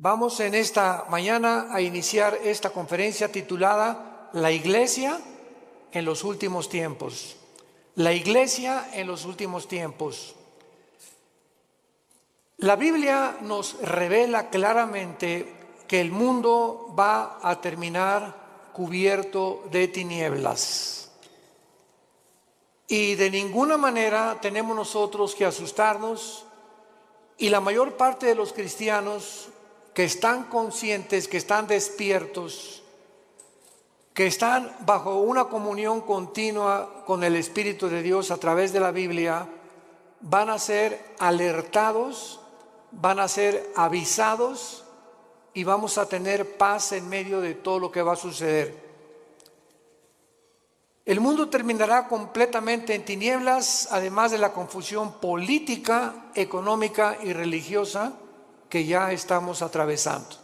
Vamos en esta mañana a iniciar esta conferencia titulada La Iglesia en los últimos tiempos. La Iglesia en los últimos tiempos. La Biblia nos revela claramente que el mundo va a terminar cubierto de tinieblas. Y de ninguna manera tenemos nosotros que asustarnos, y la mayor parte de los cristianos que están conscientes, que están despiertos, que están bajo una comunión continua con el Espíritu de Dios a través de la Biblia, van a ser alertados, van a ser avisados y vamos a tener paz en medio de todo lo que va a suceder. El mundo terminará completamente en tinieblas, además de la confusión política, económica y religiosa que ya estamos atravesando.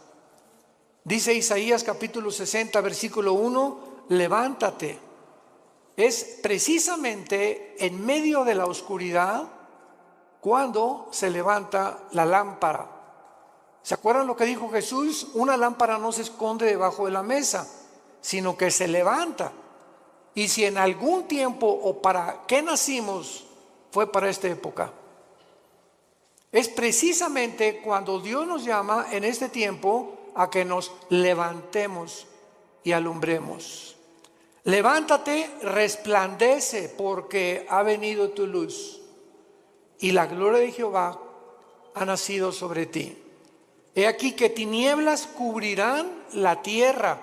Dice Isaías capítulo 60, versículo 1, levántate. Es precisamente en medio de la oscuridad cuando se levanta la lámpara. ¿Se acuerdan lo que dijo Jesús? Una lámpara no se esconde debajo de la mesa, sino que se levanta. Y si en algún tiempo o para qué nacimos fue para esta época. Es precisamente cuando Dios nos llama en este tiempo a que nos levantemos y alumbremos. Levántate, resplandece, porque ha venido tu luz y la gloria de Jehová ha nacido sobre ti. He aquí que tinieblas cubrirán la tierra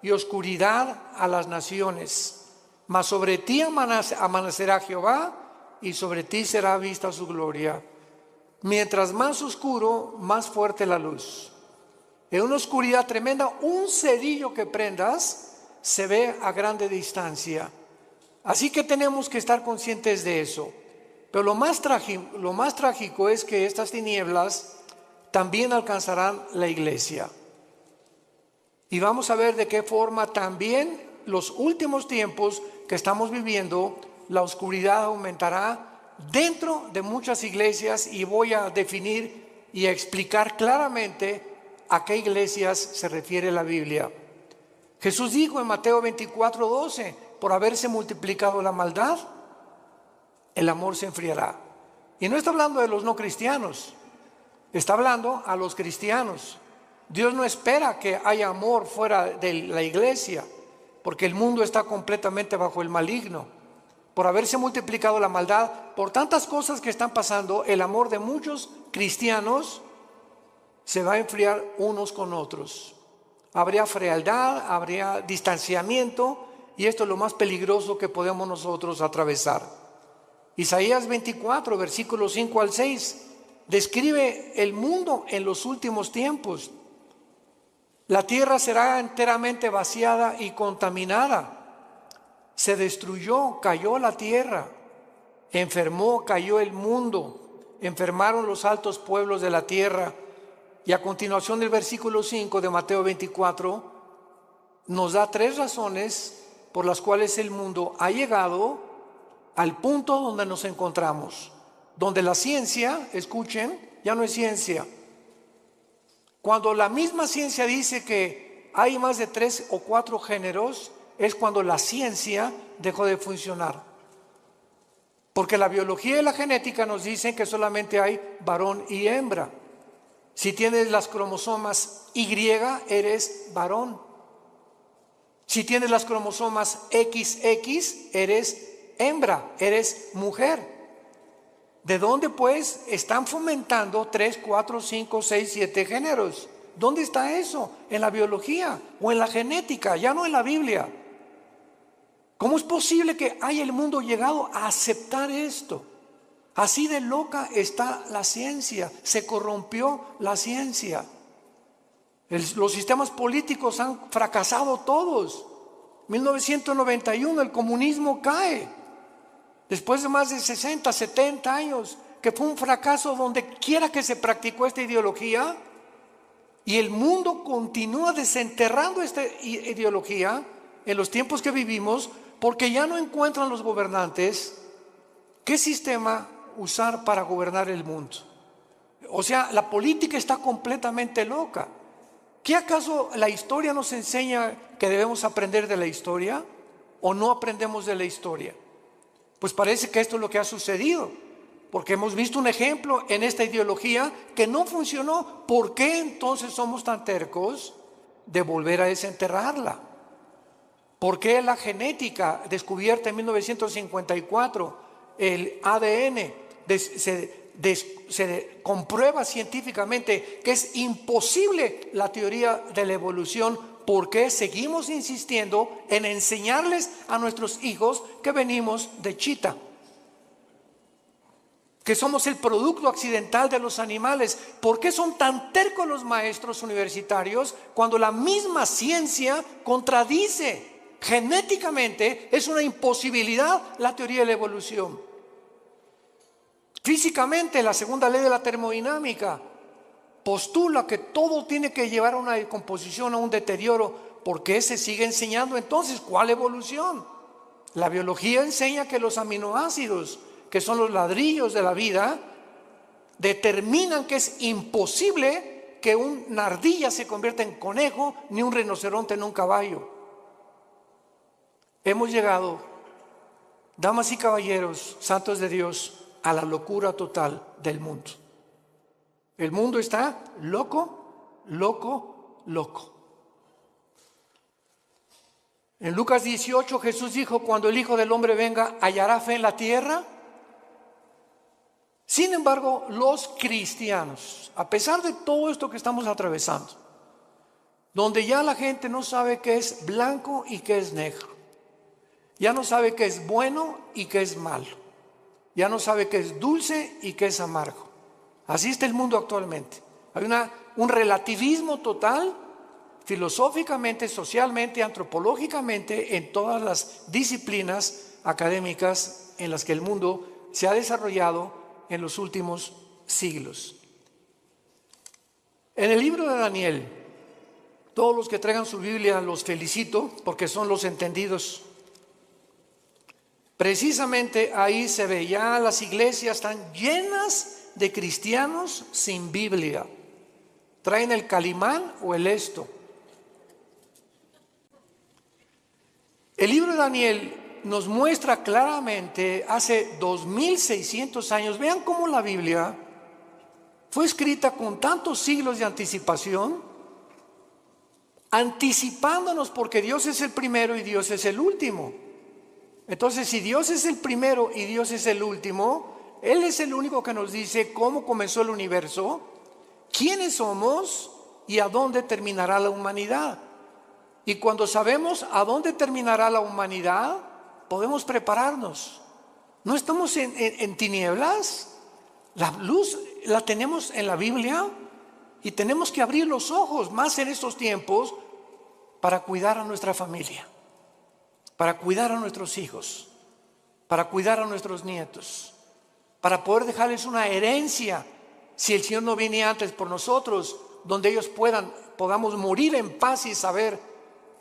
y oscuridad a las naciones, mas sobre ti amanecerá Jehová y sobre ti será vista su gloria. Mientras más oscuro, más fuerte la luz. En una oscuridad tremenda, un cerillo que prendas se ve a grande distancia. Así que tenemos que estar conscientes de eso. Pero lo más trágico es que estas tinieblas también alcanzarán la iglesia. Y vamos a ver de qué forma también los últimos tiempos que estamos viviendo, la oscuridad aumentará dentro de muchas iglesias, y voy a definir y a explicar claramente a qué iglesias se refiere la Biblia. Jesús dijo en Mateo 24:12, por haberse multiplicado la maldad, el amor se enfriará. Y no está hablando de los no cristianos, está hablando a los cristianos. Dios no espera que haya amor fuera de la iglesia, porque el mundo está completamente bajo el maligno. Por haberse multiplicado la maldad, por tantas cosas que están pasando, el amor de muchos cristianos se va a enfriar unos con otros. Habría frialdad, habría distanciamiento, y esto es lo más peligroso que podemos nosotros atravesar. Isaías 24, versículos 5 al 6, describe el mundo en los últimos tiempos. La tierra será enteramente vaciada y contaminada. Se destruyó, cayó la tierra, enfermó, cayó el mundo, enfermaron los altos pueblos de la tierra. Y a continuación del versículo 5 de Mateo 24 nos da 3 razones por las cuales el mundo ha llegado al punto donde nos encontramos, donde la ciencia, escuchen, ya no es ciencia. Cuando la misma ciencia dice que hay más de 3 o 4 géneros, es cuando la ciencia dejó de funcionar. Porque la biología y la genética nos dicen que solamente hay varón y hembra. Si tienes las cromosomas Y, eres varón. Si tienes las cromosomas XX, eres hembra, eres mujer. ¿De dónde pues están fomentando 3, 4, 5, 6, 7 géneros? ¿Dónde está eso? En la biología o en la genética, ya no en la Biblia. ¿Cómo es posible que haya el mundo llegado a aceptar esto? Así de loca está la ciencia, se corrompió la ciencia. Los sistemas políticos han fracasado todos. 1991 el comunismo cae. Después de más de 60, 70 años, que fue un fracaso donde quiera que se practicó esta ideología, y el mundo continúa desenterrando esta ideología en los tiempos que vivimos, porque ya no encuentran los gobernantes qué sistema usar para gobernar el mundo. O sea, la política está completamente loca. ¿Qué acaso la historia nos enseña que debemos aprender de la historia o no aprendemos de la historia? Pues parece que esto es lo que ha sucedido, porque hemos visto un ejemplo en esta ideología que no funcionó. ¿Por qué entonces somos tan tercos de volver a desenterrarla? ¿Por qué la genética descubierta en 1954, el ADN, se comprueba científicamente que es imposible la teoría de la evolución? ¿Por qué seguimos insistiendo en enseñarles a nuestros hijos que venimos de chita? Que somos el producto accidental de los animales. ¿Por qué son tan tercos los maestros universitarios cuando la misma ciencia contradice? Genéticamente es una imposibilidad la teoría de la evolución. Físicamente, la segunda ley de la termodinámica postula que todo tiene que llevar a una decomposición, a un deterioro. ¿Por qué se sigue enseñando entonces? ¿Cuál evolución? La biología enseña que los aminoácidos, que son los ladrillos de la vida, determinan que es imposible que una ardilla se convierta en conejo, ni un rinoceronte en un caballo. Hemos llegado, damas y caballeros, santos de Dios, a la locura total del mundo. El mundo está loco, loco, loco. En Lucas 18 Jesús dijo: cuando el Hijo del Hombre venga, ¿hallará fe en la tierra? Sin embargo, los cristianos, a pesar de todo esto que estamos atravesando, donde ya la gente no sabe qué es blanco y qué es negro, ya no sabe qué es bueno y qué es malo, ya no sabe qué es dulce y qué es amargo. Así está el mundo actualmente. Hay un relativismo total, filosóficamente, socialmente, antropológicamente, en todas las disciplinas académicas en las que el mundo se ha desarrollado en los últimos siglos. En el libro de Daniel, todos los que traigan su Biblia los felicito, porque son los entendidos. Precisamente ahí se ve, ya las iglesias están llenas de cristianos sin Biblia. Traen el Calimán o el Esto. El libro de Daniel nos muestra claramente hace 2600 años. Vean cómo la Biblia fue escrita con tantos siglos de anticipación, anticipándonos, porque Dios es el primero y Dios es el último. Entonces, si Dios es el primero y Dios es el último, Él es el único que nos dice cómo comenzó el universo, quiénes somos y a dónde terminará la humanidad. Y cuando sabemos a dónde terminará la humanidad, podemos prepararnos. No estamos en tinieblas. La luz la tenemos en la Biblia y tenemos que abrir los ojos más en estos tiempos para cuidar a nuestra familia, para cuidar a nuestros hijos, para cuidar a nuestros nietos, para poder dejarles una herencia, si el Señor no viene antes por nosotros, donde ellos podamos morir en paz y saber: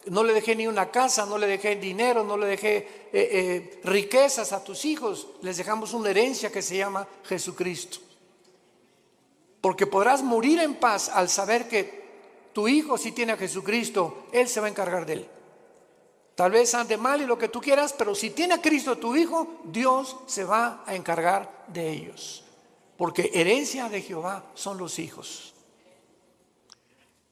no le dejé ni una casa, no le dejé dinero, no le dejé riquezas a tus hijos, les dejamos una herencia que se llama Jesucristo. Porque podrás morir en paz al saber que tu hijo, si tiene a Jesucristo, Él se va a encargar de él. Tal vez ande mal y lo que tú quieras, pero si tiene a Cristo tu hijo, Dios se va a encargar de ellos. Porque herencia de Jehová son los hijos.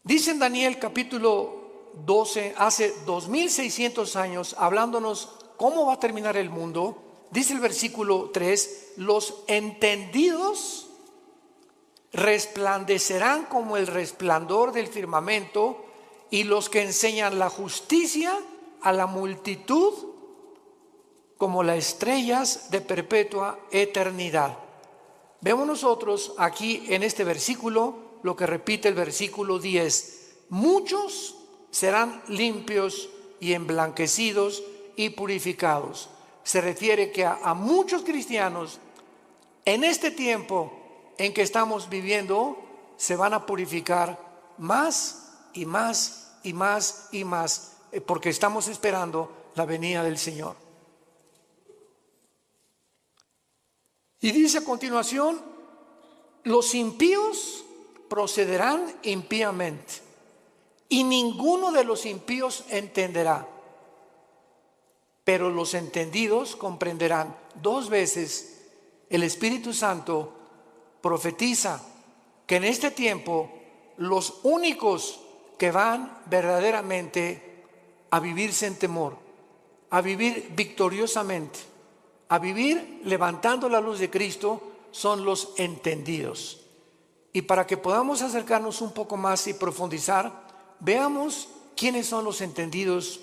Dice en Daniel capítulo 12, hace 2600 años, hablándonos cómo va a terminar el mundo, dice el versículo 3: los entendidos resplandecerán como el resplandor del firmamento, y los que enseñan la justicia a la multitud como las estrellas de perpetua eternidad. Vemos nosotros aquí en este versículo lo que repite el versículo 10: muchos serán limpios y emblanquecidos y purificados. Se refiere que a muchos cristianos en este tiempo en que estamos viviendo se van a purificar más y más y más y más, porque estamos esperando la venida del Señor. Y dice a continuación: Los impíos procederán impíamente, y ninguno de los impíos entenderá, pero los entendidos comprenderán. 2 veces el Espíritu Santo profetiza que en este tiempo los únicos que van verdaderamente a vivir sin temor, a vivir victoriosamente, a vivir levantando la luz de Cristo, son los entendidos. Y para que podamos acercarnos un poco más y profundizar, veamos quiénes son los entendidos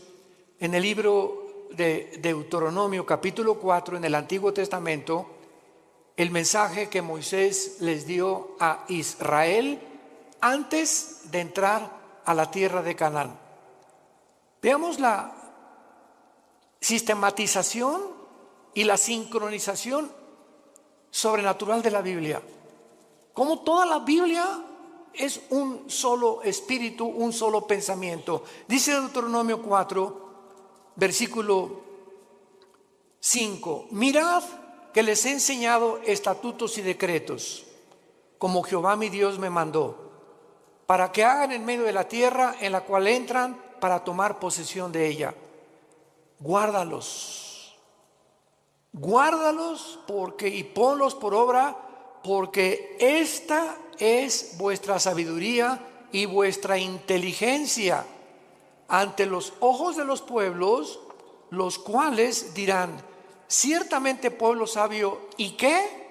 en el libro de Deuteronomio capítulo 4 en el Antiguo Testamento. El mensaje que Moisés les dio a Israel antes de entrar a la tierra de Canaán. Veamos la sistematización y la sincronización sobrenatural de la Biblia. Como toda la Biblia es un solo espíritu, un solo pensamiento. Dice Deuteronomio 4, versículo 5: mirad que les he enseñado estatutos y decretos, como Jehová mi Dios me mandó, para que hagan en medio de la tierra en la cual entran para tomar posesión de ella. Guárdalos porque, y ponlos por obra, porque esta es vuestra sabiduría y vuestra inteligencia ante los ojos de los pueblos, los cuales dirán: ciertamente pueblo sabio. ¿Y qué?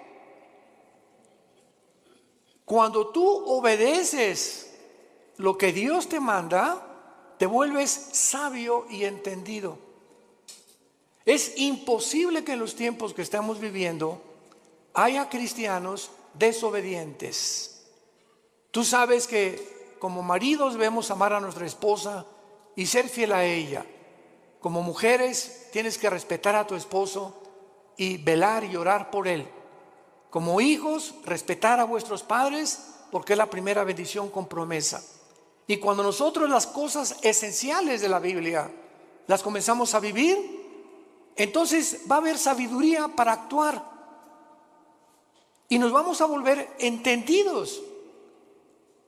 Cuando tú obedeces lo que Dios te manda, te vuelves sabio y entendido. Es imposible que en los tiempos que estamos viviendo haya cristianos desobedientes. Tú sabes que como maridos debemos amar a nuestra esposa y ser fiel a ella. Como mujeres tienes que respetar a tu esposo y velar y orar por él. Como hijos, respetar a vuestros padres, porque es la primera bendición con promesa. Y cuando nosotros las cosas esenciales de la Biblia las comenzamos a vivir, entonces va a haber sabiduría para actuar y nos vamos a volver entendidos.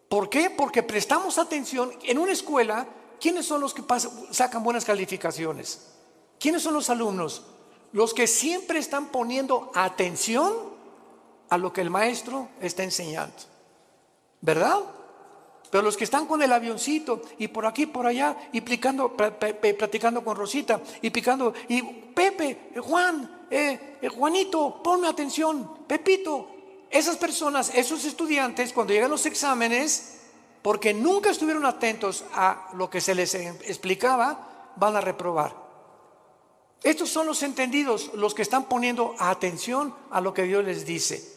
¿Por qué? Porque prestamos atención. En una escuela, ¿quiénes son los que sacan buenas calificaciones? ¿Quiénes son los alumnos? Los que siempre están poniendo atención a lo que el maestro está enseñando, ¿verdad? Pero los que están con el avioncito y por aquí, por allá, y platicando con Rosita, y picando, y Pepe, Juan, Juanito, ponme atención, Pepito. Esas personas, esos estudiantes, cuando llegan los exámenes, porque nunca estuvieron atentos a lo que se les explicaba, van a reprobar. Estos son los entendidos, los que están poniendo atención a lo que Dios les dice.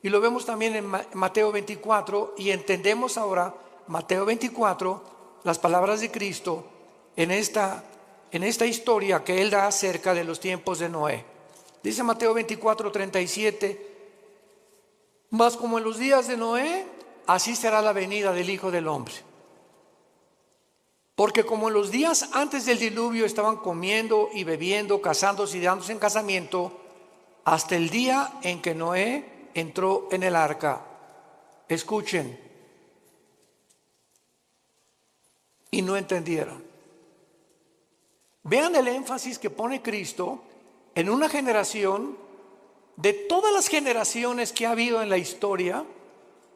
Y lo vemos también en Mateo 24, y entendemos ahora Mateo 24, las palabras de Cristo en esta historia que Él da acerca de los tiempos de Noé. Dice Mateo 24, 37: mas como en los días de Noé, así será la venida del Hijo del Hombre. Porque como en los días antes del diluvio estaban comiendo y bebiendo, casándose y dándose en casamiento, hasta el día en que Noé entró en el arca. Escuchen. Y no entendieron. Vean el énfasis que pone Cristo en una generación. De todas las generaciones que ha habido en la historia,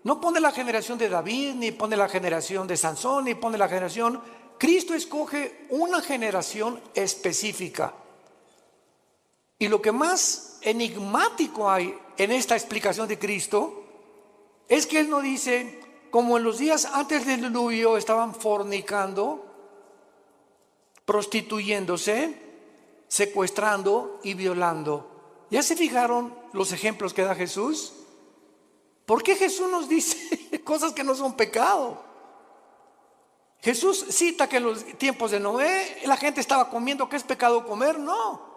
no pone la generación de David, ni pone la generación de Sansón, ni pone la generación. Cristo escoge una generación específica. Y lo que más enigmático hay en esta explicación de Cristo es que Él no dice: como en los días antes del diluvio estaban fornicando, prostituyéndose, secuestrando y violando. ¿Ya se fijaron los ejemplos que da Jesús? ¿Por qué Jesús nos dice cosas que no son pecado? Jesús cita que en los tiempos de Noé la gente estaba comiendo. ¿Qué es pecado comer? No.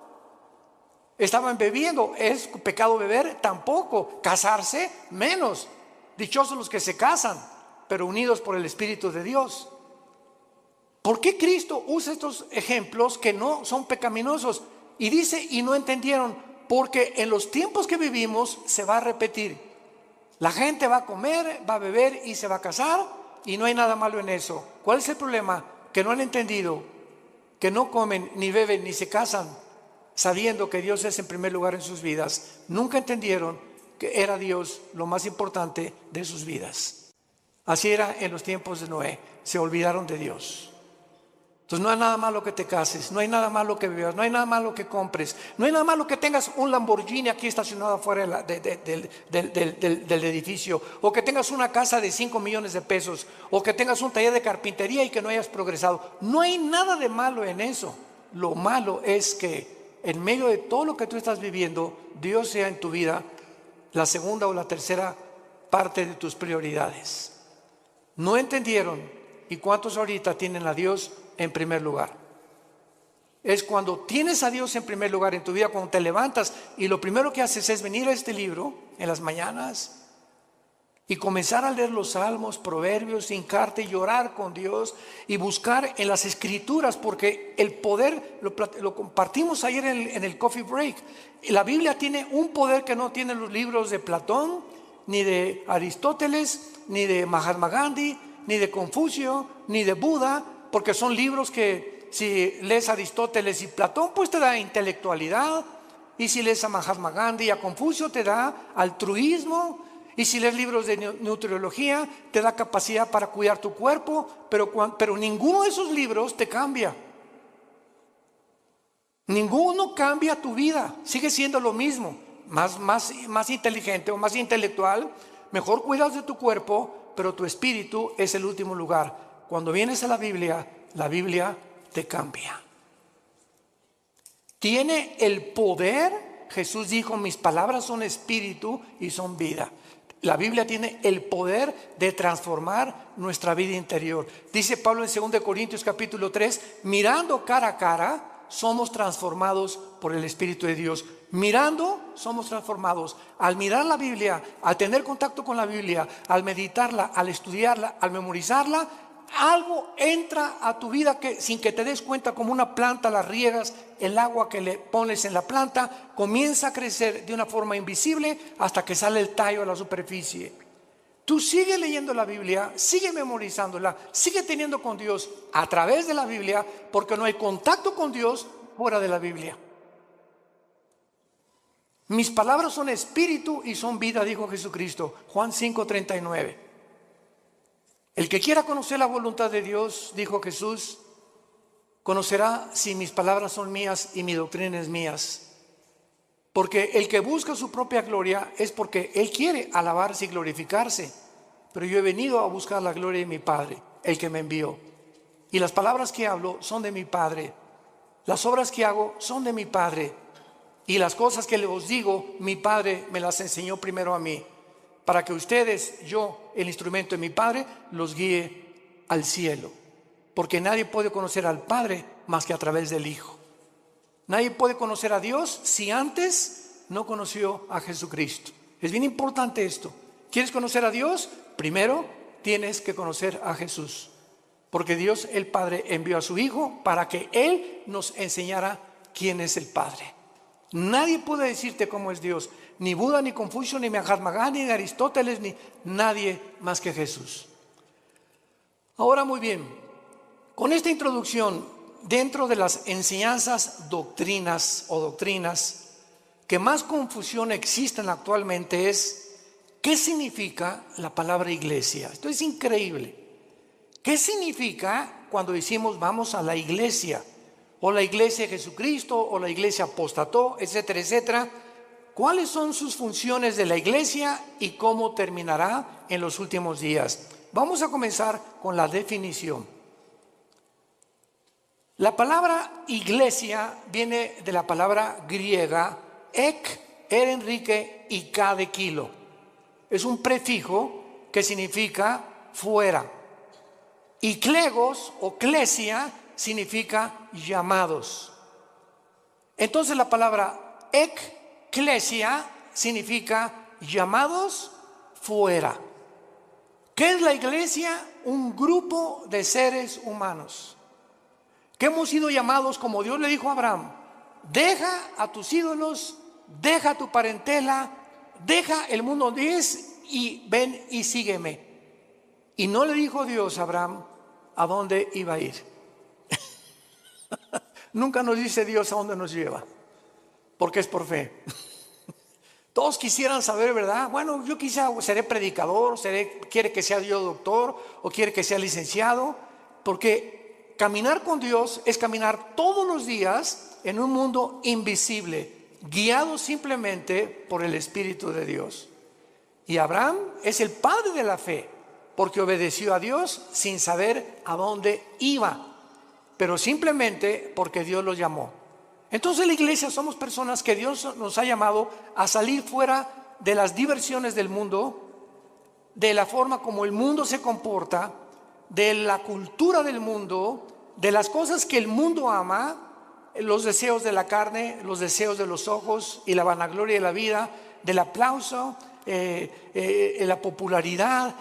Estaban bebiendo. ¿Es pecado beber? Tampoco. Casarse, menos. Dichosos los que se casan, pero unidos por el Espíritu de Dios. ¿Por qué Cristo usa estos ejemplos que no son pecaminosos? Y dice: y no entendieron. Porque en los tiempos que vivimos se va a repetir. La gente va a comer, va a beber y se va a casar y no hay nada malo en eso. ¿Cuál es el problema? Que no han entendido que no comen, ni beben, ni se casan sabiendo que Dios es en primer lugar en sus vidas. Nunca entendieron que era Dios lo más importante de sus vidas. Así era en los tiempos de Noé. Se olvidaron de Dios. Entonces no hay nada malo que te cases, no hay nada malo que bebas, no hay nada malo que compres, no hay nada malo que tengas un Lamborghini aquí estacionado afuera del edificio, o que tengas una casa de 5 millones de pesos, o que tengas un taller de carpintería y que no hayas progresado. No hay nada de malo en eso. Lo malo es que en medio de todo lo que tú estás viviendo, Dios sea en tu vida la segunda o la tercera parte de tus prioridades. No entendieron. ¿Y cuántos ahorita tienen a Dios en primer lugar? Es cuando tienes a Dios en primer lugar en tu vida, cuando te levantas y lo primero que haces es venir a este libro en las mañanas y comenzar a leer los salmos, proverbios, hincarte y llorar con Dios y buscar en las escrituras, porque el poder, lo compartimos ayer en el coffee break, la Biblia tiene un poder que no tienen los libros de Platón, ni de Aristóteles, ni de Mahatma Gandhi, ni de Confucio, ni de Buda, porque son libros que si lees a Aristóteles y Platón, pues te da intelectualidad, y si lees a Mahatma Gandhi y a Confucio te da altruismo, y si lees libros de nutriología te da capacidad para cuidar tu cuerpo, pero ninguno de esos libros te cambia. Ninguno cambia tu vida, sigue siendo lo mismo, más inteligente o más intelectual, mejor cuidas de tu cuerpo, pero tu espíritu es el último lugar. Cuando vienes a la Biblia te cambia. Tiene el poder. Jesús dijo: mis palabras son espíritu y son vida. La Biblia tiene el poder de transformar nuestra vida interior. Dice Pablo en 2 Corintios capítulo 3, mirando cara a cara, somos transformados por el Espíritu de Dios. Mirando, somos transformados. Al mirar la Biblia, al tener contacto con la Biblia, al meditarla, al estudiarla, al memorizarla, algo entra a tu vida que sin que te des cuenta, como una planta la riegas, el agua que le pones en la planta comienza a crecer de una forma invisible hasta que sale el tallo a la superficie. Tú sigue leyendo la Biblia, sigue memorizándola, sigue teniendo con Dios a través de la Biblia, porque no hay contacto con Dios fuera de la Biblia. Mis palabras son espíritu y son vida, dijo Jesucristo, Juan 5:39. El que quiera conocer la voluntad de Dios, dijo Jesús, conocerá si mis palabras son mías y mi doctrina es mías. Porque el que busca su propia gloria es porque él quiere alabarse y glorificarse. Pero yo he venido a buscar la gloria de mi Padre, el que me envió. Y las palabras que hablo son de mi Padre. Las obras que hago son de mi Padre. Y las cosas que les digo, mi Padre me las enseñó primero a mí, para que ustedes, yo, el instrumento de mi Padre, los guíe al cielo. Porque nadie puede conocer al Padre más que a través del Hijo. Nadie puede conocer a Dios si antes no conoció a Jesucristo. Es bien importante esto. ¿Quieres conocer a Dios? Primero tienes que conocer a Jesús. Porque Dios el Padre envió a su Hijo para que Él nos enseñara quién es el Padre. Nadie puede decirte cómo es Dios. Ni Buda, ni Confucio, ni Mahatma Gandhi, ni Aristóteles, ni nadie más que Jesús. Ahora muy bien, con esta introducción, dentro de las enseñanzas doctrinas que más confusión existen actualmente es ¿qué significa la palabra iglesia? Esto es increíble. ¿Qué significa cuando decimos vamos a la iglesia? O la iglesia de Jesucristo, o la iglesia apostató, etcétera, etcétera. ¿Cuáles son sus funciones de la iglesia y cómo terminará en los últimos días? Vamos a comenzar con la definición. La palabra iglesia viene de la palabra griega ek, Enrique y K de kilo. Es un prefijo que significa fuera. Y clegos o clesia significa llamados. Entonces la palabra eclesia significa llamados fuera. ¿Qué es la iglesia? Un grupo de seres humanos que hemos sido llamados, como Dios le dijo a Abraham: deja a tus ídolos, deja tu parentela, deja el mundo donde es y ven y sígueme. Y no le dijo Dios a Abraham a dónde iba a ir. Nunca nos dice Dios a dónde nos lleva, porque es por fe. Todos quisieran saber, ¿verdad? Bueno, yo quizá seré predicador, quiere que sea yo doctor o quiere que sea licenciado, porque caminar con Dios es caminar todos los días en un mundo invisible, guiado simplemente por el Espíritu de Dios. Y Abraham es el padre de la fe, porque obedeció a Dios sin saber a dónde iba, pero simplemente porque Dios lo llamó. Entonces la iglesia somos personas que Dios nos ha llamado a salir fuera de las diversiones del mundo, de la forma como el mundo se comporta, de la cultura del mundo, de las cosas que el mundo ama, los deseos de la carne, los deseos de los ojos y la vanagloria de la vida, del aplauso, la popularidad,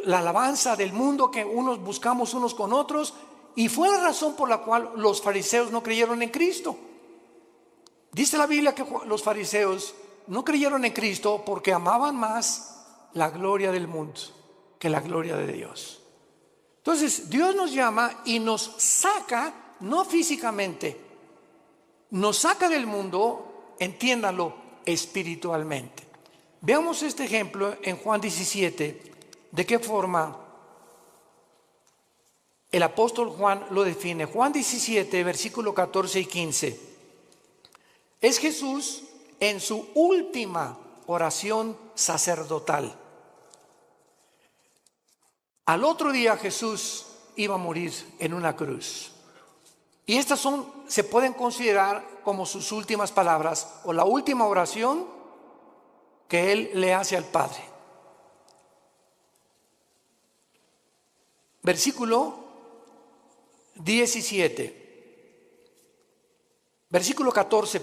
la alabanza del mundo que unos buscamos unos con otros. Y fue la razón por la cual los fariseos no creyeron en Cristo. Dice la Biblia que los fariseos no creyeron en Cristo porque amaban más la gloria del mundo que la gloria de Dios. Entonces Dios nos llama y nos saca, no físicamente, nos saca del mundo, entiéndalo, espiritualmente. Veamos este ejemplo en Juan 17, de qué forma el apóstol Juan lo define. Juan 17, versículo 14 y 15. Es Jesús en su última oración sacerdotal. Al otro día Jesús iba a morir en una cruz. Y estas se pueden considerar como sus últimas palabras o la última oración que él le hace al Padre. Versículo 14,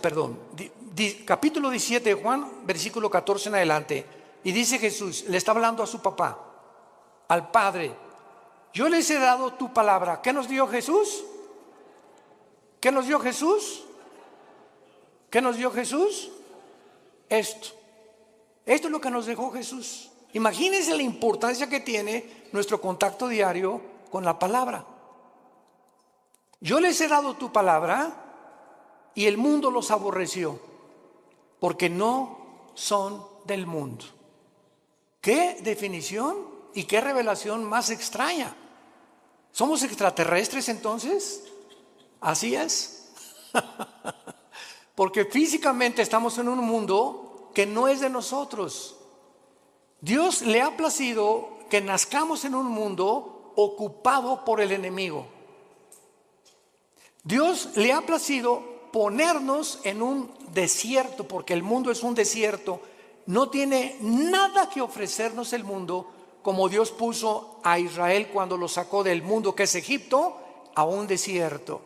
capítulo 17 de Juan, versículo 14 en adelante. Y dice Jesús, le está hablando a su papá, al Padre: yo les he dado tu palabra. ¿Qué nos dio Jesús? ¿Qué nos dio Jesús? ¿Qué nos dio Jesús? Esto es lo que nos dejó Jesús. Imagínense la importancia que tiene nuestro contacto diario con la palabra. Yo les he dado tu palabra y el mundo los aborreció, porque no son del mundo. ¿Qué definición y qué revelación más extraña? ¿Somos extraterrestres entonces? Así es. Porque físicamente estamos en un mundo que no es de nosotros. Dios le ha placido que nazcamos en un mundo ocupado por el enemigo. Dios le ha placido ponernos en un desierto, porque el mundo es un desierto. No tiene nada que ofrecernos el mundo, como Dios puso a Israel cuando lo sacó del mundo que es Egipto a un desierto.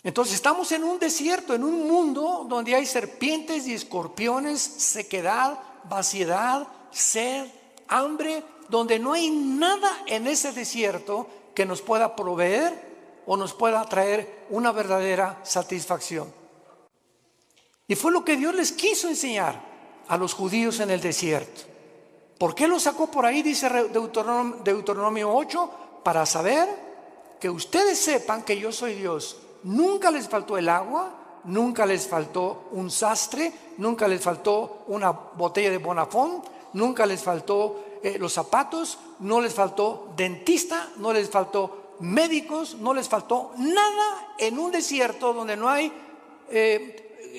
Entonces estamos en un desierto, en un mundo donde hay serpientes y escorpiones, sequedad, vaciedad, sed, hambre, donde no hay nada en ese desierto que nos pueda proveer o nos pueda traer una verdadera satisfacción. Y fue lo que Dios les quiso enseñar a los judíos en el desierto. ¿Por qué los sacó por ahí? Dice Deuteronomio 8, para saber que ustedes sepan que yo soy Dios. Nunca les faltó el agua, nunca les faltó un sastre, nunca les faltó una botella de Bonafón, nunca les faltó los zapatos, no les faltó dentista, no les faltó médicos, no les faltó nada en un desierto donde no hay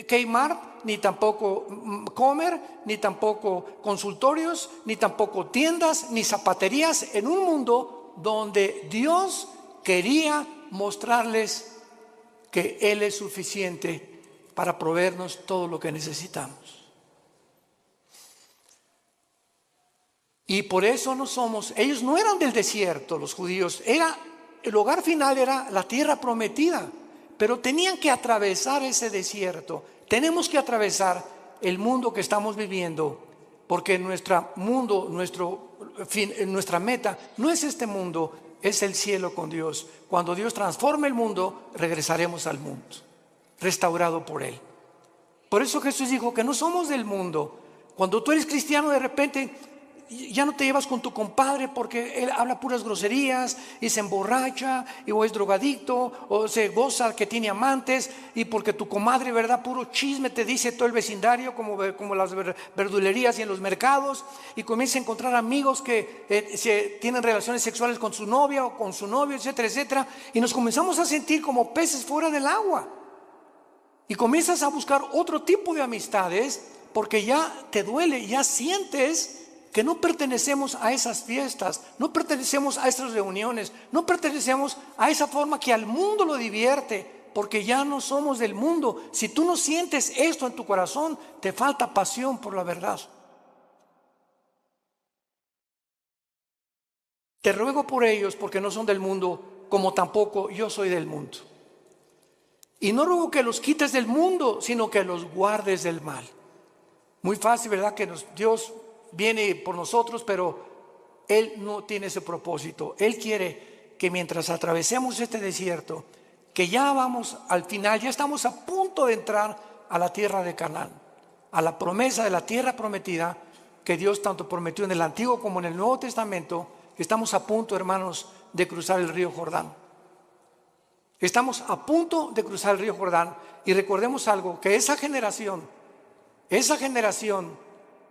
Kmart, ni tampoco Comer, ni tampoco consultorios, ni tampoco tiendas, ni zapaterías, en un mundo donde Dios quería mostrarles que Él es suficiente para proveernos todo lo que necesitamos. Y por eso ellos no eran del desierto, los judíos, el hogar final era la tierra prometida, pero tenían que atravesar ese desierto. Tenemos que atravesar el mundo que estamos viviendo, porque nuestra meta no es este mundo, es el cielo con Dios. Cuando Dios transforme el mundo, regresaremos al mundo, restaurado por Él. Por eso Jesús dijo que no somos del mundo, Cuando tú eres cristiano, de repente ya no te llevas con tu compadre porque él habla puras groserías y se emborracha o es drogadicto o se goza que tiene amantes, y porque tu comadre, ¿verdad?, puro chisme te dice todo el vecindario, como las verdulerías y en los mercados, y comienza a encontrar amigos que tienen relaciones sexuales con su novia o con su novio, etcétera, etcétera, y nos comenzamos a sentir como peces fuera del agua, y comienzas a buscar otro tipo de amistades porque ya te duele, ya sientes que no pertenecemos a esas fiestas, no pertenecemos a esas reuniones, no pertenecemos a esa forma que al mundo lo divierte, porque ya no somos del mundo. Si tú no sientes esto en tu corazón, te falta pasión por la verdad. Te ruego por ellos, porque no son del mundo, como tampoco yo soy del mundo. Y no ruego que los quites del mundo, sino que los guardes del mal. Muy fácil, ¿verdad?, que Dios viene por nosotros, pero Él no tiene ese propósito. Él quiere que mientras atravesemos este desierto, que ya vamos al final, ya estamos a punto de entrar a la tierra de Canaán, a la promesa de la tierra prometida que Dios tanto prometió en el Antiguo como en el Nuevo Testamento, que estamos a punto, hermanos, de cruzar el río Jordán. Estamos a punto de cruzar el río Jordán, y recordemos algo, que esa generación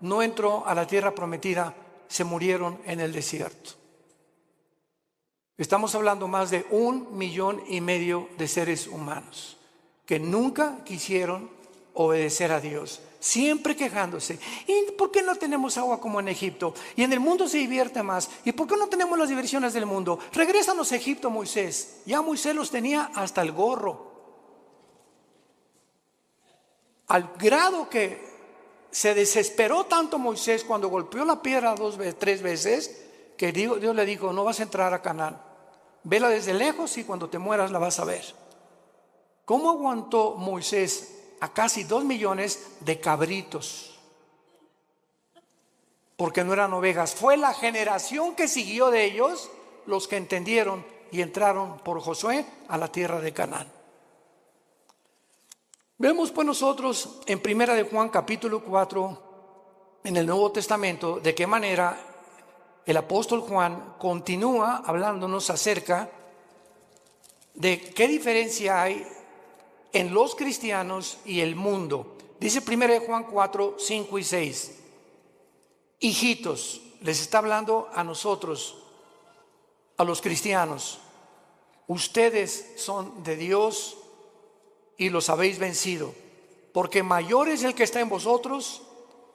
no entró a la tierra prometida, se murieron en el desierto. Estamos hablando más de 1,5 millones de seres humanos que nunca quisieron obedecer a Dios, siempre quejándose. ¿Y por qué no tenemos agua como en Egipto? Y en el mundo se divierte más. ¿Y por qué no tenemos las diversiones del mundo? Regrésanos a Egipto, Moisés. Ya Moisés los tenía hasta el gorro, al grado que se desesperó tanto Moisés cuando golpeó la piedra 3 veces, que Dios le dijo: no vas a entrar a Canaán, vela desde lejos y cuando te mueras la vas a ver. ¿Cómo aguantó Moisés a casi 2 millones de cabritos? Porque no eran ovejas. Fue la generación que siguió de ellos los que entendieron y entraron por Josué a la tierra de Canaán. Vemos pues nosotros en Primera de Juan capítulo 4 en el Nuevo Testamento de qué manera el apóstol Juan continúa hablándonos acerca de qué diferencia hay en los cristianos y el mundo. Dice Primera de Juan 4, 5 y 6: hijitos, les está hablando a nosotros, a los cristianos, ustedes son de Dios y los habéis vencido, porque mayor es el que está en vosotros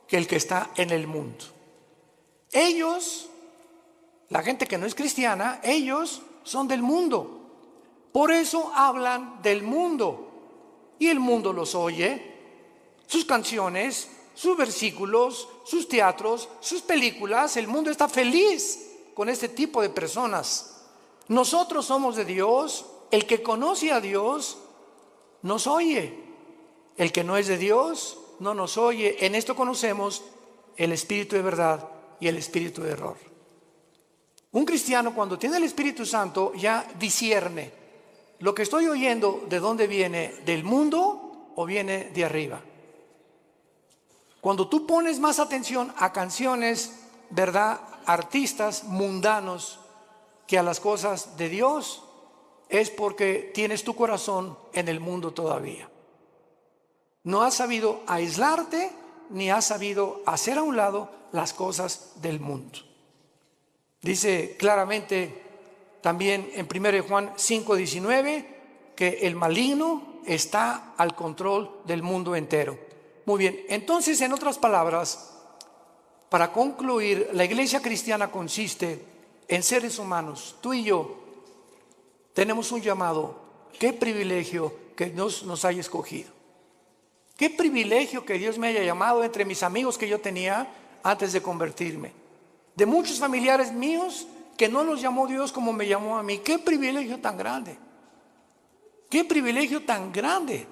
que el que está en el mundo. Ellos, la gente que no es cristiana, ellos son del mundo, por eso hablan del mundo, y el mundo los oye, sus canciones, sus versículos, sus teatros, sus películas. El mundo está feliz con este tipo de personas. Nosotros somos de Dios. El que conoce a Dios nos oye, el que no es de Dios no nos oye. En esto conocemos el espíritu de verdad y el espíritu de error. Un cristiano, cuando tiene el Espíritu Santo, ya discierne: lo que estoy oyendo, ¿de dónde viene? ¿Del mundo o viene de arriba? Cuando tú pones más atención a canciones, ¿verdad?, artistas mundanos, que a las cosas de Dios, es porque tienes tu corazón en el mundo todavía. No has sabido aislarte, ni has sabido hacer a un lado las cosas del mundo. Dice claramente también en 1 Juan 5:19 que el maligno está al control del mundo entero. Muy bien, entonces, en otras palabras, para concluir, la iglesia cristiana consiste en seres humanos. Tú y yo tenemos un llamado. Qué privilegio que Dios nos haya escogido. Qué privilegio que Dios me haya llamado entre mis amigos que yo tenía antes de convertirme. De muchos familiares míos que no los llamó Dios como me llamó a mí. Qué privilegio tan grande. Qué privilegio tan grande.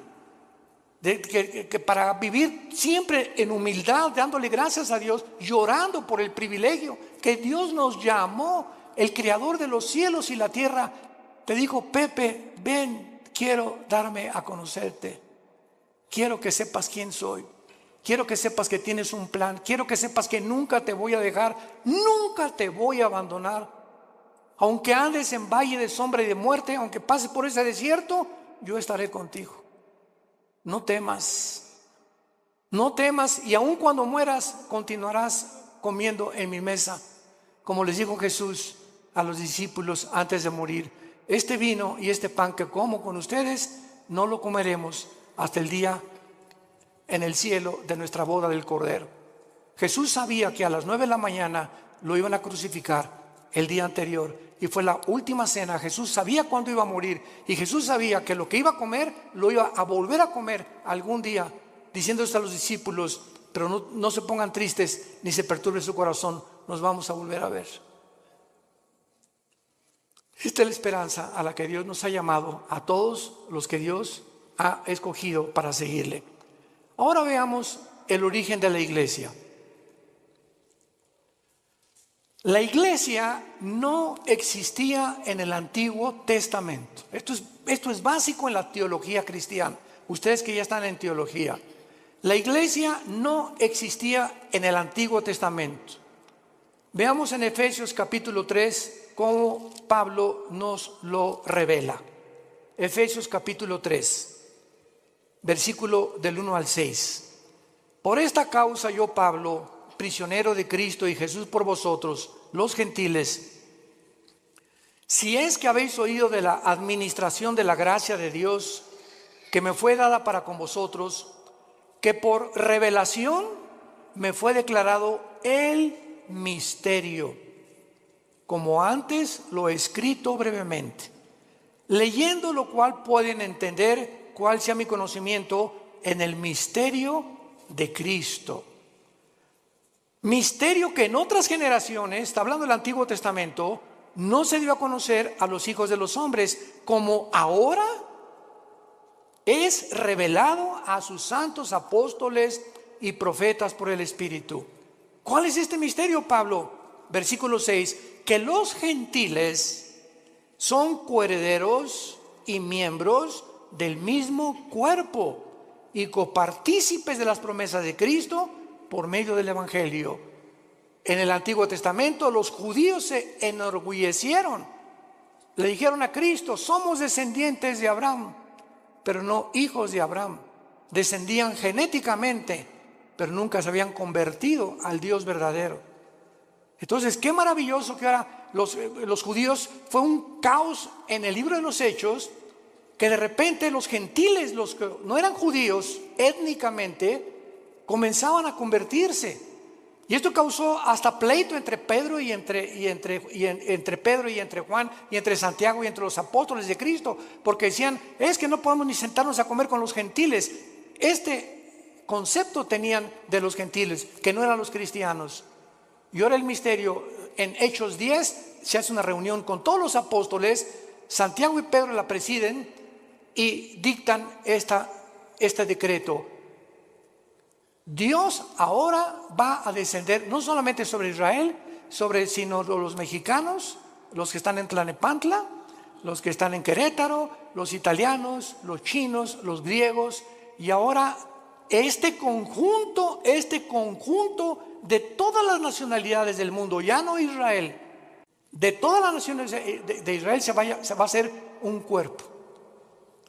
Que para vivir siempre en humildad, dándole gracias a Dios, llorando por el privilegio que Dios nos llamó, el creador de los cielos y la tierra. Te dijo: Pepe, ven, quiero darme a conocerte, quiero que sepas quién soy. Quiero que sepas que tienes un plan. Quiero que sepas que nunca te voy a dejar, nunca te voy a abandonar. Aunque andes en valle de sombra y de muerte, aunque pases por ese desierto, yo estaré contigo. No temas, no temas, y aun cuando mueras, continuarás comiendo en mi mesa, como les dijo Jesús a los discípulos antes de morir. Este vino y este pan que como con ustedes, no lo comeremos hasta el día en el cielo de nuestra boda del Cordero. Jesús sabía que a las 9 de la mañana lo iban a crucificar el día anterior, y fue la última cena. Jesús sabía cuándo iba a morir, y Jesús sabía que lo que iba a comer lo iba a volver a comer algún día, diciendo esto a los discípulos: pero no se pongan tristes ni se perturbe su corazón, nos vamos a volver a ver. Esta es la esperanza a la que Dios nos ha llamado a todos los que Dios ha escogido para seguirle. Ahora veamos el origen de la iglesia. La iglesia no existía en el Antiguo Testamento. Esto es básico en la teología cristiana. Ustedes que ya están en teología, la iglesia no existía en el Antiguo Testamento. Veamos en Efesios capítulo 3 cómo Pablo nos lo revela. Efesios capítulo 3, versículo del 1 al 6. Por esta causa yo, Pablo, prisionero de Cristo y Jesús por vosotros, los gentiles, si es que habéis oído de la administración de la gracia de Dios que me fue dada para con vosotros, que por revelación me fue declarado el misterio, como antes lo he escrito brevemente, leyendo lo cual pueden entender cuál sea mi conocimiento en el misterio de Cristo. Misterio que en otras generaciones, está hablando del Antiguo Testamento, no se dio a conocer a los hijos de los hombres, como ahora es revelado a sus santos apóstoles y profetas por el Espíritu. ¿Cuál es este misterio, Pablo? Versículo 6, que los gentiles son coherederos y miembros del mismo cuerpo y copartícipes de las promesas de Cristo por medio del Evangelio. En el Antiguo Testamento los judíos se enorgullecieron, le dijeron a Cristo: somos descendientes de Abraham, pero no hijos de Abraham. Descendían genéticamente, pero nunca se habían convertido al Dios verdadero. Entonces, qué maravilloso que ahora los judíos, fue un caos en el libro de los Hechos, que de repente los gentiles, los que no eran judíos étnicamente, comenzaban a convertirse. Y esto causó hasta pleito entre Pedro y entre Pedro y entre Juan y entre Santiago y entre los apóstoles de Cristo, porque decían: es que no podemos ni sentarnos a comer con los gentiles. Este concepto tenían de los gentiles, que no eran los cristianos. Y ahora el misterio, en Hechos 10 se hace una reunión con todos los apóstoles, Santiago y Pedro la presiden y dictan este decreto. Dios ahora va a descender no solamente sobre Israel, sino los mexicanos, los que están en Tlalnepantla, los que están en Querétaro, los italianos, los chinos, los griegos, y ahora este conjunto de todas las nacionalidades del mundo, ya no Israel, de todas las naciones de Israel se va a hacer un cuerpo,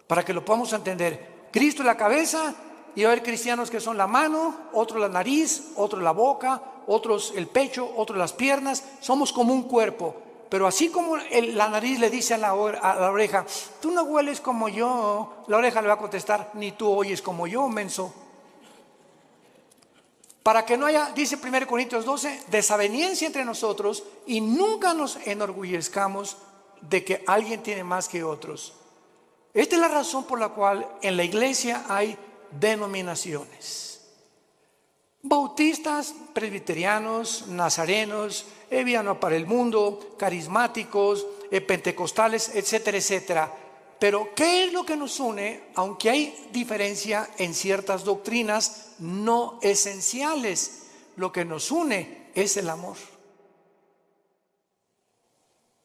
para que lo podamos entender. Cristo es la cabeza, y va a haber cristianos que son la mano, otros la nariz, otros la boca, otros el pecho, otros las piernas. Somos como un cuerpo. Pero así como la nariz le dice a la oreja: tú no hueles como yo, la oreja le va a contestar: ni tú oyes como yo, menso. Para que no haya, dice 1 Corintios 12, desaveniencia entre nosotros, y nunca nos enorgullezcamos de que alguien tiene más que otros. Esta es la razón por la cual en la iglesia hay denominaciones: bautistas, presbiterianos, nazarenos, Vida para el Mundo, carismáticos, pentecostales, etcétera, etcétera. Pero ¿qué es lo que nos une? Aunque hay diferencia en ciertas doctrinas no esenciales, lo que nos une es el amor.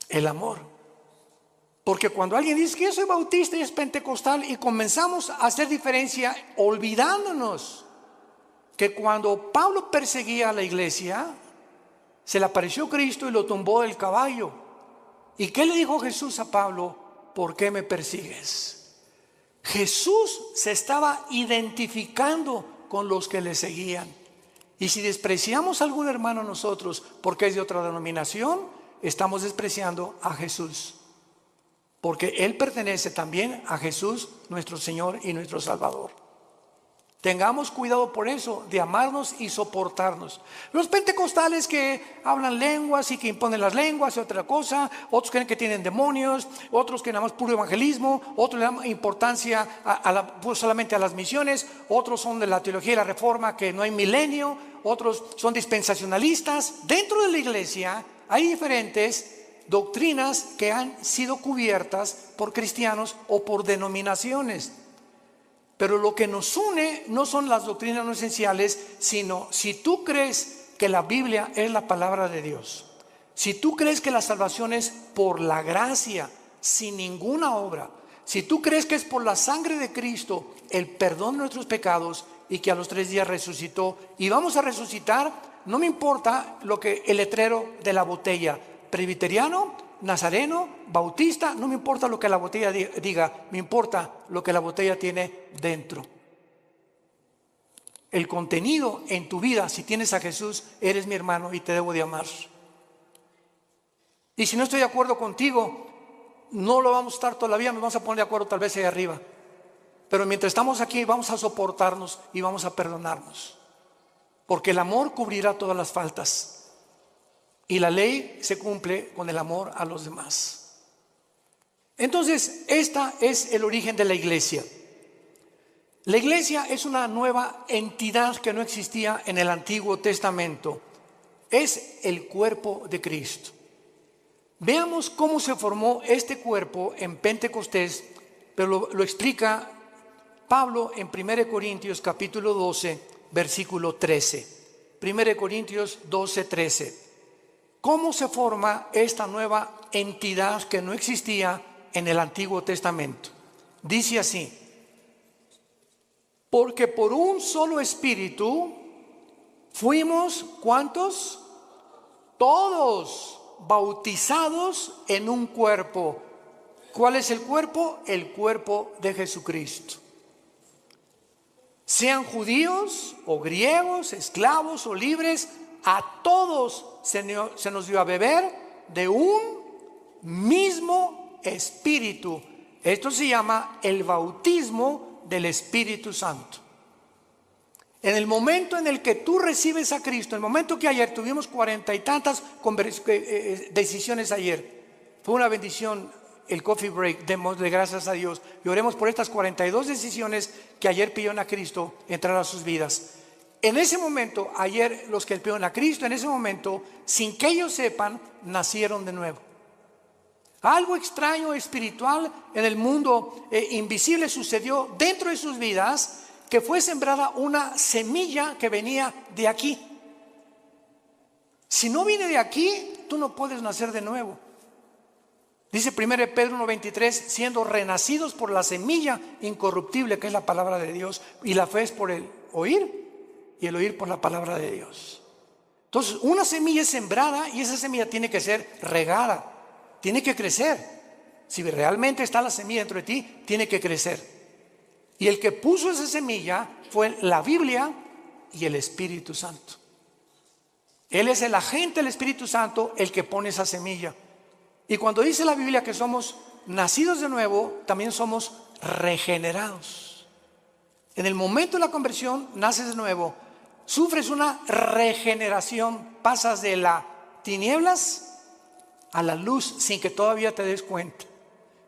El amor. Porque cuando alguien dice que yo soy bautista y es pentecostal, y comenzamos a hacer diferencia, olvidándonos que cuando Pablo perseguía a la iglesia, se le apareció Cristo y lo tumbó del caballo. ¿Y qué le dijo Jesús a Pablo? ¿Por qué me persigues? Jesús se estaba identificando con los que le seguían. Y si despreciamos a algún hermano nosotros porque es de otra denominación, estamos despreciando a Jesús, porque Él pertenece también a Jesús, nuestro Señor y nuestro Salvador. Tengamos cuidado por eso, de amarnos y soportarnos. Los pentecostales que hablan lenguas y que imponen las lenguas y otra cosa, otros creen que tienen demonios, otros que nada más puro evangelismo, otros le dan importancia pues solamente a las misiones, otros son de la teología y la reforma, que no hay milenio, otros son dispensacionalistas. Dentro de la iglesia hay diferentes doctrinas que han sido cubiertas por cristianos o por denominaciones. Pero lo que nos une no son las doctrinas no esenciales, sino si tú crees que la Biblia es la palabra de Dios, si tú crees que la salvación es por la gracia, sin ninguna obra, si tú crees que es por la sangre de Cristo el perdón de nuestros pecados y que a los 3 días resucitó y vamos a resucitar, no me importa lo que el letrero de la botella, presbiteriano, nazareno, bautista, no me importa lo que la botella diga, me importa lo que la botella tiene dentro. El contenido en tu vida, si tienes a Jesús, eres mi hermano y te debo de amar. Y si no estoy de acuerdo contigo, no lo vamos a estar todavía, nos vamos a poner de acuerdo tal vez ahí arriba. Pero mientras estamos aquí vamos a soportarnos y vamos a perdonarnos, porque el amor cubrirá todas las faltas. Y la ley se cumple con el amor a los demás. Entonces, este es el origen de la iglesia. La iglesia es una nueva entidad que no existía en el Antiguo Testamento. Es el cuerpo de Cristo. Veamos cómo se formó este cuerpo en Pentecostés, pero lo explica Pablo en 1 Corintios capítulo 12, versículo 13. 1 Corintios 12, 13. ¿Cómo se forma esta nueva entidad que no existía en el Antiguo Testamento? Dice así: porque por un solo espíritu fuimos, ¿cuántos? Todos bautizados en un cuerpo. ¿Cuál es el cuerpo? El cuerpo de Jesucristo. Sean judíos o griegos, esclavos o libres, a todos se nos dio a beber de un mismo espíritu. Esto se llama el bautismo del Espíritu Santo. En el momento en el que tú recibes a Cristo, el momento que ayer tuvimos 40 y tantas decisiones ayer, fue una bendición el coffee break, démosle gracias a Dios y oremos por estas 42 decisiones que ayer pidieron a Cristo entrar a sus vidas. En ese momento, ayer los que pidieron a Cristo, en ese momento, sin que ellos sepan, nacieron de nuevo. Algo extraño espiritual en el mundo invisible sucedió dentro de sus vidas, que fue sembrada una semilla que venía de aquí. Si no viene de aquí, tú no puedes nacer de nuevo. Dice 1 Pedro 1:23, siendo renacidos por la semilla incorruptible que es la palabra de Dios, y la fe es por el oír y el oír por la palabra de Dios. Entonces una semilla es sembrada y esa semilla tiene que ser regada, tiene que crecer. Si realmente está la semilla dentro de ti, tiene que crecer. Y el que puso esa semilla fue la Biblia y el Espíritu Santo. Él es el agente del Espíritu Santo el que pone esa semilla. Y cuando dice la Biblia que somos nacidos de nuevo, también somos regenerados. En el momento de la conversión, naces de nuevo, sufres una regeneración, pasas de las tinieblas a la luz sin que todavía te des cuenta.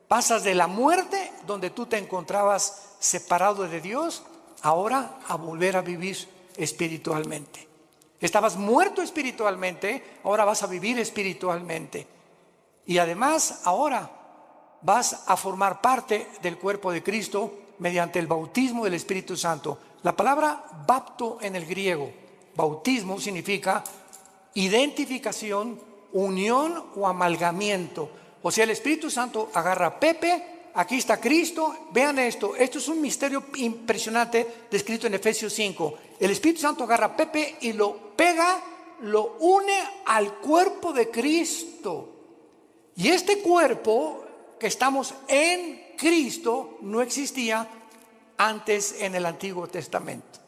Pasas de la muerte, donde tú te encontrabas separado de Dios, ahora a volver a vivir espiritualmente. Estabas muerto espiritualmente, ahora vas a vivir espiritualmente. Y además ahora vas a formar parte del cuerpo de Cristo mediante el bautismo del Espíritu Santo. La palabra bapto en el griego, bautismo, significa identificación, unión o amalgamiento. O sea, el Espíritu Santo agarra a Pepe, aquí está Cristo. Vean esto es un misterio impresionante descrito en Efesios 5. El Espíritu Santo agarra a Pepe y lo pega, lo une al cuerpo de Cristo. Y este cuerpo que estamos en Cristo no existía antes en el Antiguo Testamento,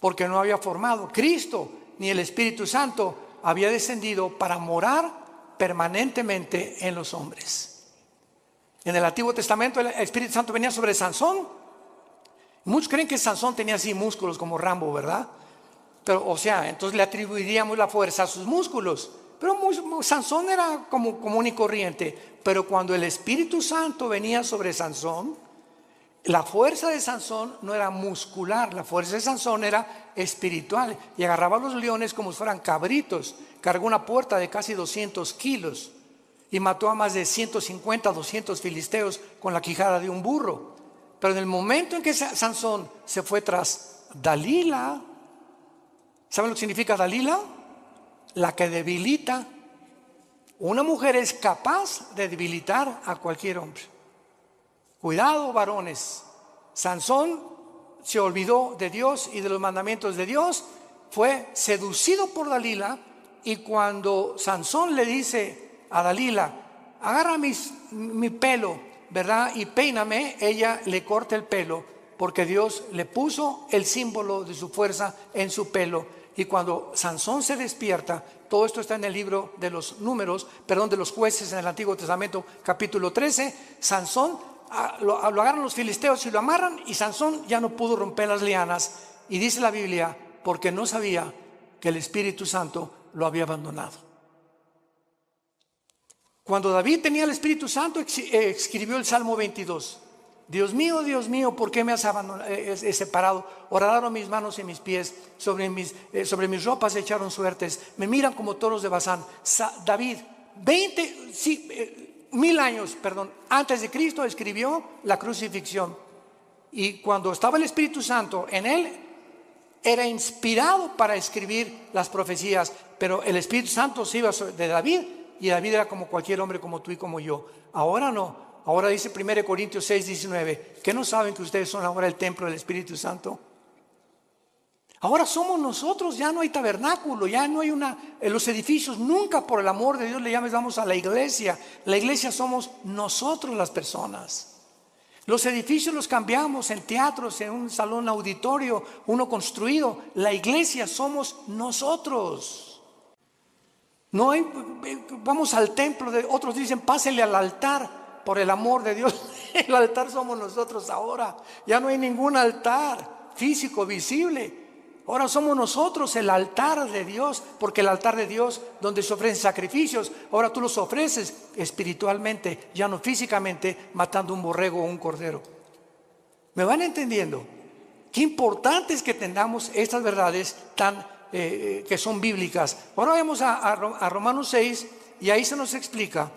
porque no había formado. Cristo ni el Espíritu Santo había descendido para morar permanentemente en los hombres. En el Antiguo Testamento el Espíritu Santo venía sobre Sansón. Muchos creen que Sansón tenía así músculos como Rambo, ¿verdad? Pero, o sea, entonces le atribuiríamos la fuerza a sus músculos. Pero Sansón era como común y corriente. Pero cuando el Espíritu Santo venía sobre Sansón, la fuerza de Sansón no era muscular, la fuerza de Sansón era espiritual. Y agarraba a los leones como si fueran cabritos. Cargó una puerta de casi 200 kilos y mató a más de 150, 200 filisteos con la quijada de un burro. Pero en el momento en que Sansón se fue tras Dalila, ¿saben lo que significa Dalila? La que debilita. Una mujer es capaz de debilitar a cualquier hombre. Cuidado, varones. Sansón se olvidó de Dios y de los mandamientos de Dios, fue seducido por Dalila, y cuando Sansón le dice a Dalila, agarra mi pelo, ¿verdad? Y peíname, ella le corta el pelo, porque Dios le puso el símbolo de su fuerza en su pelo. Y cuando Sansón se despierta, todo esto está en el libro de los números, de los jueces en el Antiguo Testamento, capítulo 13. Sansón lo agarran los filisteos y lo amarran, y Sansón ya no pudo romper las lianas. Y dice la Biblia, porque no sabía que el Espíritu Santo lo había abandonado. Cuando David tenía el Espíritu Santo, escribió el Salmo 22. Dios mío, ¿por qué me has separado? Horadaron mis manos y mis pies, sobre mis ropas echaron suertes, me miran como toros de Basán. David, 1000 años antes de Cristo, escribió la crucifixión. Y cuando estaba el Espíritu Santo en él, era inspirado para escribir las profecías. Pero el Espíritu Santo se iba de David, y David era como cualquier hombre, como tú y como yo. Ahora no. Ahora dice 1 Corintios 6, 19, ¿qué no saben que ustedes son ahora el templo del Espíritu Santo? Ahora somos nosotros, ya no hay tabernáculo, ya no hay los edificios. Nunca, por el amor de Dios, le llamamos a la iglesia. La iglesia somos nosotros las personas. Los edificios los cambiamos en teatros, en un salón auditorio, uno construido. La iglesia somos nosotros. No hay, vamos al templo, otros dicen pásenle al altar. Por el amor de Dios, el altar somos nosotros ahora. Ya no hay ningún altar físico, visible. Ahora somos nosotros el altar de Dios, porque el altar de Dios, donde se ofrecen sacrificios, ahora tú los ofreces espiritualmente, ya no físicamente, matando un borrego o un cordero. ¿Me van entendiendo? Qué importante es que tengamos estas verdades que son bíblicas. Ahora vamos a Romanos 6, y ahí se nos explica,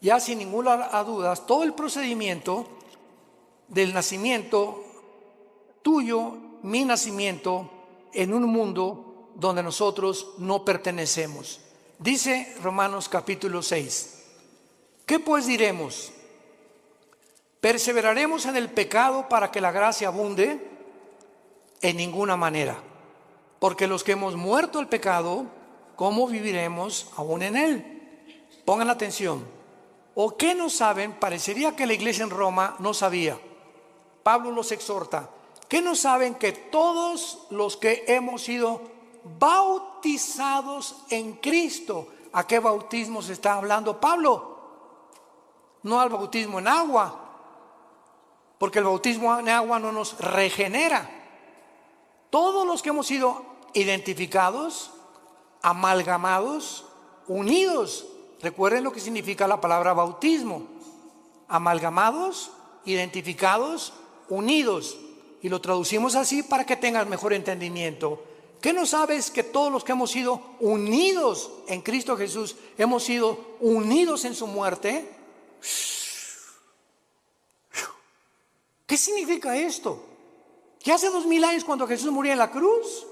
ya sin ninguna duda, todo el procedimiento del nacimiento tuyo, mi nacimiento, en un mundo donde nosotros no pertenecemos. Dice Romanos capítulo 6, ¿qué pues diremos? ¿Perseveraremos en el pecado para que la gracia abunde? En ninguna manera, porque los que hemos muerto al pecado, ¿cómo viviremos aún en él? Pongan atención. ¿O qué no saben? Parecería que la iglesia en Roma no sabía. Pablo los exhorta. ¿Qué no saben? Que todos los que hemos sido bautizados en Cristo. ¿A qué bautismo se está hablando Pablo? No al bautismo en agua, porque el bautismo en agua no nos regenera. Todos los que hemos sido identificados, amalgamados, unidos. Recuerden lo que significa la palabra bautismo: amalgamados, identificados, unidos. Y lo traducimos así para que tengas mejor entendimiento. ¿Qué no sabes? Que todos los que hemos sido unidos en Cristo Jesús, hemos sido unidos en su muerte. ¿Qué significa esto? Que hace 2000 años, cuando Jesús murió en la cruz,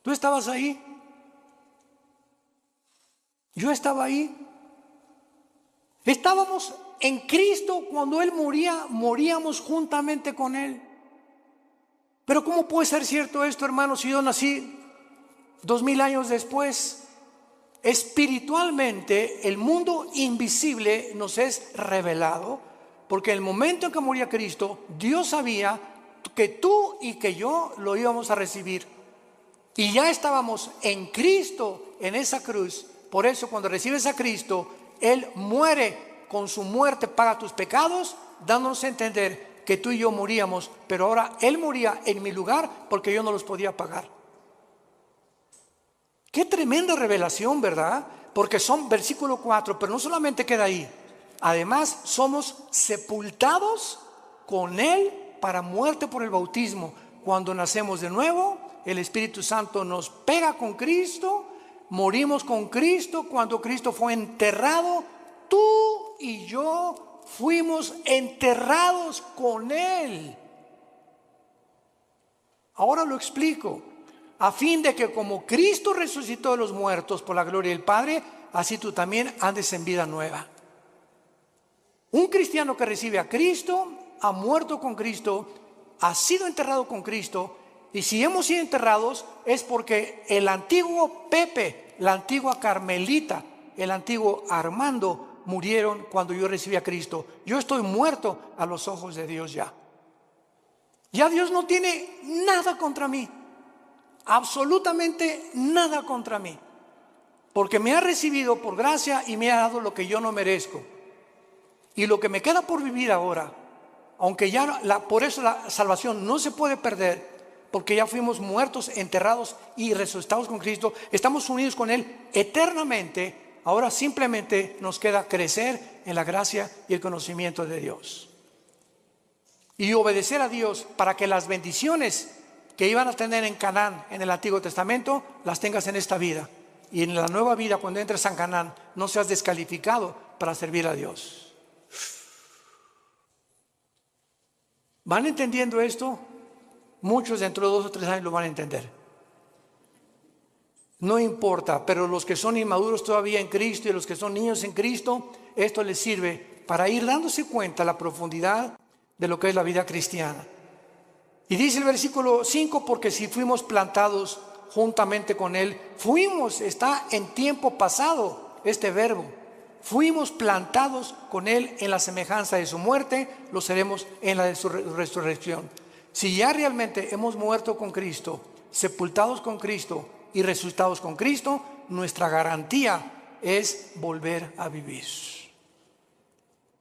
¿tú estabas ahí? Yo estaba ahí. Estábamos en Cristo cuando Él moría, moríamos juntamente con Él. Pero ¿cómo puede ser cierto esto, hermanos, si yo nací 2000 años después? Espiritualmente, el mundo invisible nos es revelado, porque en el momento en que moría Cristo, Dios sabía que tú y que yo lo íbamos a recibir. Y ya estábamos en Cristo, en esa cruz. Por eso cuando recibes a Cristo, Él muere, con su muerte paga tus pecados, dándonos a entender que tú y yo moríamos, pero ahora Él moría en mi lugar porque yo no los podía pagar. Qué tremenda revelación, ¿verdad? Porque son versículo 4, pero no solamente queda ahí. Además, somos sepultados con Él para muerte por el bautismo. Cuando nacemos de nuevo, el Espíritu Santo nos pega con Cristo, morimos con Cristo. Cuando Cristo fue enterrado, tú y yo fuimos enterrados con Él. Ahora lo explico. A fin de que como Cristo resucitó de los muertos por la gloria del Padre, así tú también andes en vida nueva. Un cristiano que recibe a Cristo, ha muerto con Cristo, ha sido enterrado con Cristo, y si hemos sido enterrados es porque el antiguo Pepe, la antigua Carmelita, el antiguo Armando murieron cuando yo recibí a Cristo. Yo estoy muerto a los ojos de Dios ya. Ya Dios no tiene nada contra mí, absolutamente nada contra mí, porque me ha recibido por gracia y me ha dado lo que yo no merezco. Y lo que me queda por vivir ahora, aunque ya por eso la salvación no se puede perder, porque ya fuimos muertos, enterrados y resucitados con Cristo, estamos unidos con Él eternamente. Ahora simplemente nos queda crecer en la gracia y el conocimiento de Dios y obedecer a Dios para que las bendiciones que iban a tener en Canaán en el Antiguo Testamento las tengas en esta vida, y en la nueva vida, cuando entres a Canaán, no seas descalificado para servir a Dios. ¿Van entendiendo esto? Muchos dentro de 2 o 3 años lo van a entender. No importa, pero los que son inmaduros todavía en Cristo y los que son niños en Cristo, esto les sirve para ir dándose cuenta la profundidad de lo que es la vida cristiana. Y dice el versículo 5, porque si fuimos plantados juntamente con Él, fuimos, está en tiempo pasado este verbo, fuimos plantados con Él en la semejanza de su muerte, lo seremos en la de su resurrección. Si ya realmente hemos muerto con Cristo, sepultados con Cristo y resucitados con Cristo, nuestra garantía es volver a vivir.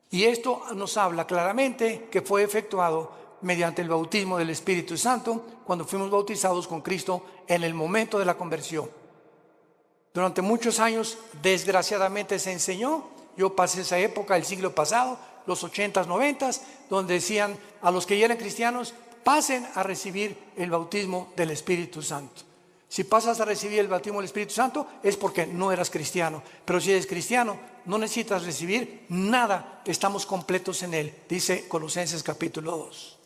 Y esto nos habla claramente que fue efectuado mediante el bautismo del Espíritu Santo, cuando fuimos bautizados con Cristo en el momento de la conversión. Durante muchos años, desgraciadamente, se enseñó, yo pasé esa época, el siglo pasado, los 80s, 90s, donde decían a los que ya eran cristianos, pasen a recibir el bautismo del Espíritu Santo. Si pasas a recibir el bautismo del Espíritu Santo es porque no eras cristiano, pero si eres cristiano no necesitas recibir nada, estamos completos en Él, dice Colosenses capítulo 2.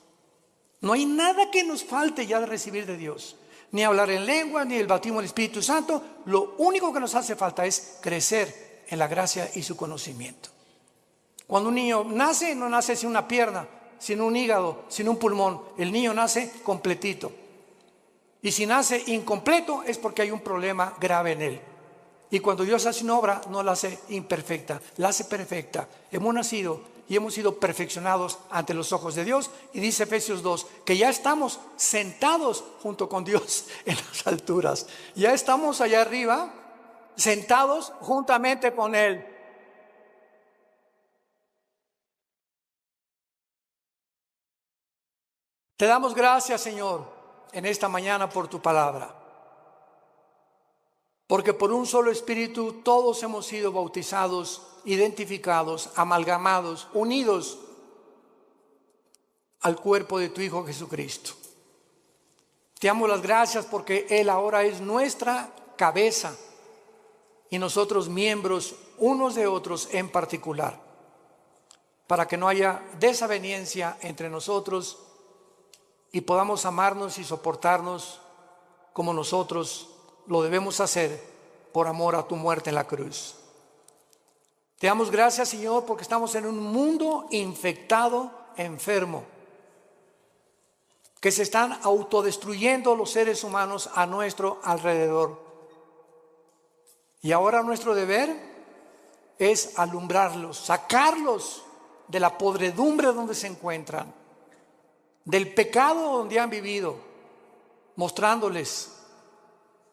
No hay nada que nos falte ya de recibir de Dios, ni hablar en lengua, ni el bautismo del Espíritu Santo. Lo único que nos hace falta es crecer en la gracia y su conocimiento. Cuando un niño nace, no nace sin una pierna, sin un hígado, sin un pulmón. El niño nace completito. Y si nace incompleto es porque hay un problema grave en él. Y cuando Dios hace una obra, no la hace imperfecta, la hace perfecta. Hemos nacido y hemos sido perfeccionados ante los ojos de Dios. Y dice Efesios 2, que ya estamos sentados junto con Dios en las alturas. Ya estamos allá arriba, sentados juntamente con Él. Te damos gracias, Señor, en esta mañana por tu palabra. Porque por un solo Espíritu todos hemos sido bautizados, identificados, amalgamados, unidos al cuerpo de tu Hijo Jesucristo. Te damos las gracias porque Él ahora es nuestra cabeza y nosotros miembros unos de otros en particular, para que no haya desaveniencia entre nosotros y podamos amarnos y soportarnos como nosotros lo debemos hacer por amor a tu muerte en la cruz. Te damos gracias, Señor, porque estamos en un mundo infectado, enfermo, que se están autodestruyendo los seres humanos a nuestro alrededor. Y ahora nuestro deber es alumbrarlos, sacarlos de la podredumbre donde se encuentran, del pecado donde han vivido, mostrándoles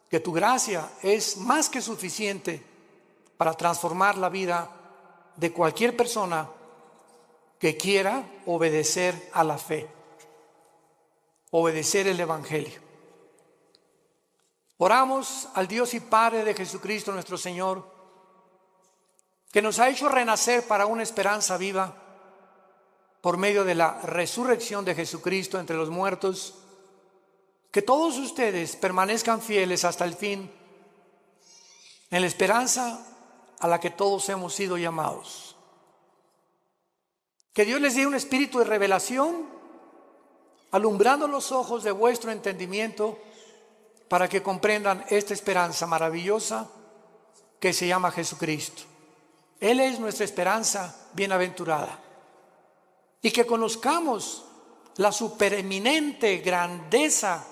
que tu gracia es más que suficiente para transformar la vida de cualquier persona que quiera obedecer a la fe, obedecer el Evangelio. Oramos al Dios y Padre de Jesucristo nuestro Señor, que nos ha hecho renacer para una esperanza viva por medio de la resurrección de Jesucristo entre los muertos. Que todos ustedes permanezcan fieles hasta el fin en la esperanza a la que todos hemos sido llamados. Que Dios les dé un espíritu de revelación, alumbrando los ojos de vuestro entendimiento, para que comprendan esta esperanza maravillosa que se llama Jesucristo. Él es nuestra esperanza bienaventurada. Y que conozcamos la supereminente grandeza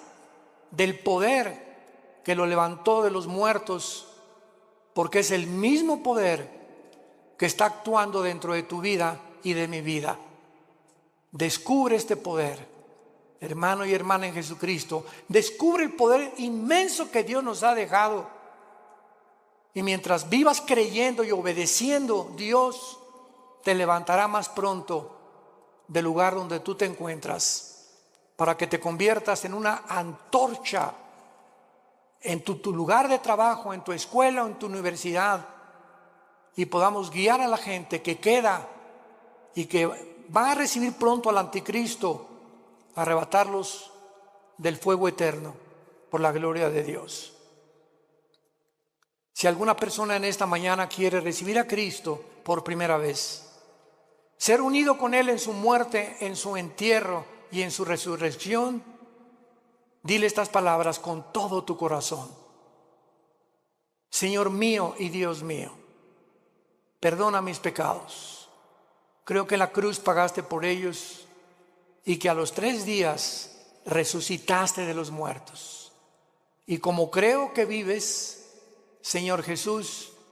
del poder que lo levantó de los muertos, porque es el mismo poder que está actuando dentro de tu vida y de mi vida. Descubre este poder, hermano y hermana en Jesucristo. Descubre el poder inmenso que Dios nos ha dejado. Y mientras vivas creyendo y obedeciendo, Dios te levantará más pronto del lugar donde tú te encuentras, para que te conviertas en una antorcha en tu lugar de trabajo, en tu escuela o en tu universidad, y podamos guiar a la gente que queda y que va a recibir pronto al anticristo, arrebatarlos del fuego eterno por la gloria de Dios. Si alguna persona en esta mañana quiere recibir a Cristo por primera vez, ser unido con Él en su muerte, en su entierro y en su resurrección, dile estas palabras con todo tu corazón. Señor mío y Dios mío, perdona mis pecados. Creo que en la cruz pagaste por ellos y que a los 3 días resucitaste de los muertos. Y como creo que vives, Señor Jesús,